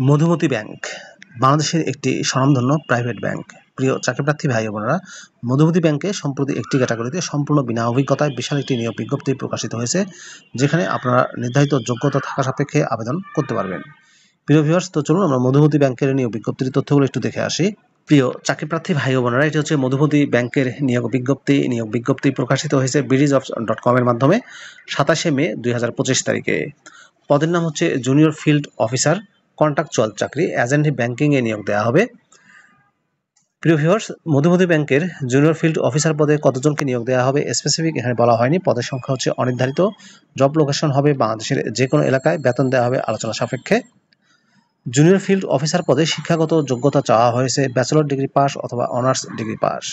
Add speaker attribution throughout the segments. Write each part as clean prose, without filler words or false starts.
Speaker 1: Madhumati bank বাংলাদেশের একটি স্বনামধন্য প্রাইভেট ব্যাংক। প্রিয় চাকরিপ্রার্থী ভাই ও বোনেরা, মধুমতি ব্যাংকে সম্প্রতি একটি ক্যাটাগরিতে সম্পূর্ণ বিনা অভিজ্ঞতায় বিশাল একটি নিয়োগ বিজ্ঞপ্তি প্রকাশিত হয়েছে, যেখানে আপনারা নির্ধারিত যোগ্যতা থাকা সাপেক্ষে আবেদন করতে পারবেন। প্রিয় ভিউয়ার্স, তো চলুন আমরা মধুমতি ব্যাংকের নিয়োগ বিজ্ঞপ্তির তথ্যগুলো একটু দেখে আসি। প্রিয় চাকরিপ্রার্থী ভাই ও বোনেরা, এটি হচ্ছে মধুমতি ব্যাংকের নিয়োগ বিজ্ঞপ্তি প্রকাশিত হয়েছে BDjobs.com এর মাধ্যমে 27 মে 2025 তারিখে। পদের নাম হচ্ছে জুনিয়র ফিল্ড অফিসার, কন্ট্রাকচুয়াল চাকরি, এজেন্ট ব্যাংকিংয়ে নিয়োগ দেওয়া হবে। প্রিয় ভিউয়ার্স, মধুমতি ব্যাংকের জুনিয়র ফিল্ড অফিসার পদে কতজনকে নিয়োগ দেওয়া হবে স্পেসিফিক এখানে বলা হয়নি। পদের সংখ্যা হচ্ছে অনির্ধারিত। জব লোকেশন হবে বাংলাদেশের যে কোনো এলাকায়। বেতন দেওয়া হবে আলোচনা সাপেক্ষে। জুনিয়র ফিল্ড অফিসার পদে শিক্ষাগত যোগ্যতা চাওয়া হয়েছে ব্যাচেলর ডিগ্রি পাস অথবা অনার্স ডিগ্রি পাস।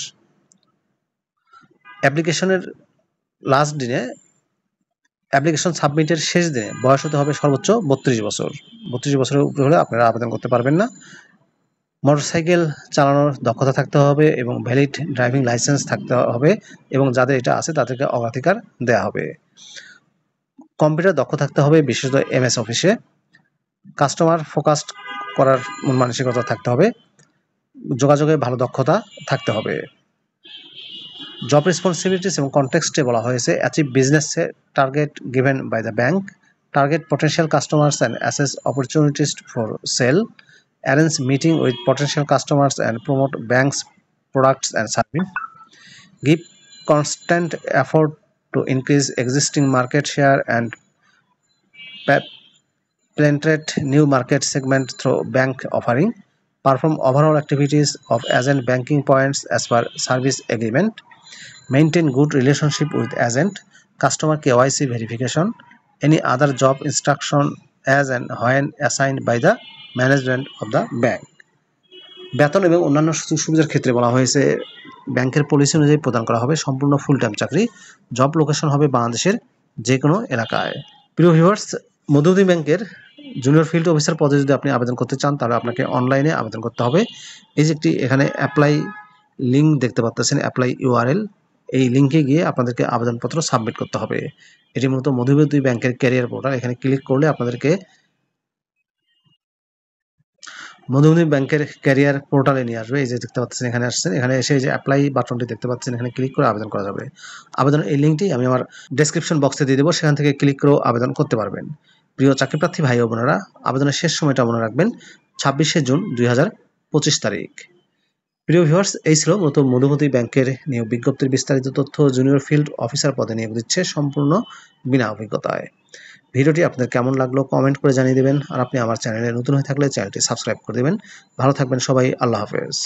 Speaker 1: অ্যাপ্লিকেশন সাবমিটের শেষ দিনে বয়স হতে হবে সর্বোচ্চ 32 বছর। 32 বছরের উপরে হলে আপনারা আবেদন করতে পারবেন না। মোটরসাইকেল চালানোর দক্ষতা থাকতে হবে এবং ভ্যালিড ড্রাইভিং লাইসেন্স থাকতে হবে, এবং যাদের এটা আছে তাদেরকে অগ্রাধিকার দেওয়া হবে। কম্পিউটার দক্ষ থাকতে হবে, বিশেষত MS অফিসে। কাস্টমার ফোকাসড করার মানসিকতা থাকতে হবে। যোগাযোগে ভালো দক্ষতা থাকতে হবে। জব রেসপন্সিবিলিটিস এবং কনটেক্সটে বলা হয়েছে achieve business target given by the bank, target potential customers and assess opportunities for sale, arrange meeting with potential customers and promote bank's products and service, give constant effort to increase existing market share and penetrate new market segment through bank offering, perform overall activities of agent banking points as per service agreement, maintain good relationship with agent, customer KYC verification, any other job instruction as and when assigned by the management of the bank. বেতন এবং অন্যান্য সুযোগ সুবিধার ক্ষেত্রে বলা হয়েছে ব্যাংকের policy অনুযায়ী প্রদান করা হবে সম্পূর্ণ ফুল টাইম চাকরি। জব লোকেশন হবে বাংলাদেশের যে কোনো এলাকায়। প্রিয় ভিউয়ার্স, মধুমতি ব্যাংকের জুনিয়র ফিল্ড অফিসার পদে যদি আপনি আবেদন করতে চান তাহলে আপনাকে অনলাইনে আবেদন করতে হবে। এই যে একটি এখানে অ্যাপ্লাই লিঙ্ক দেখতে পাচ্ছেন, অ্যাপ্লাই URL, এই লিঙ্কে গিয়ে আপনাদেরকে আবেদনপত্র সাবমিট করতে হবে। এটি মূলত মধুমতি ব্যাংকের ক্যারিয়ার পোর্টাল। এখানে ক্লিক করলে আপনাদেরকে মধুমতি ব্যাংকের ক্যারিয়ার পোর্টালে নিয়ে আসবে। এই যে দেখতে পাচ্ছেন, এখানে আসছেন, এখানে এসে এই যে অ্যাপ্লাই বাটনটি দেখতে পাচ্ছেন, এখানে ক্লিক করে আবেদন করা যাবে। আবেদনের এই লিঙ্কটি আমি আমার ডেসক্রিপশন বক্সে দিয়ে দেবো, সেখান থেকে ক্লিক করেও আবেদন করতে পারবেন। প্রিয় চাকরিপ্রার্থী ভাই ও বোনেরা, আবেদনের শেষ সময়টা মনে রাখবেন 26 জুন 2025 তারিখ। প্রিয় ভিউয়ার্স, এই ছিল মূলত মধুমতি ব্যাংকের নিয়োগ বিজ্ঞপ্তির বিস্তারিত তথ্য। জুনিয়র ফিল্ড অফিসার পদে নিয়োগ দিচ্ছে সম্পূর্ণ বিনা অভিজ্ঞতায়। ভিডিওটি আপনাদের কেমন লাগলো কমেন্ট করে জানিয়ে দেবেন, আর আপনি আমার চ্যানেলে নতুন হয়ে থাকলে চ্যানেলটি সাবস্ক্রাইব করে দেবেন। ভালো থাকবেন সবাই, আল্লাহ হাফেজ।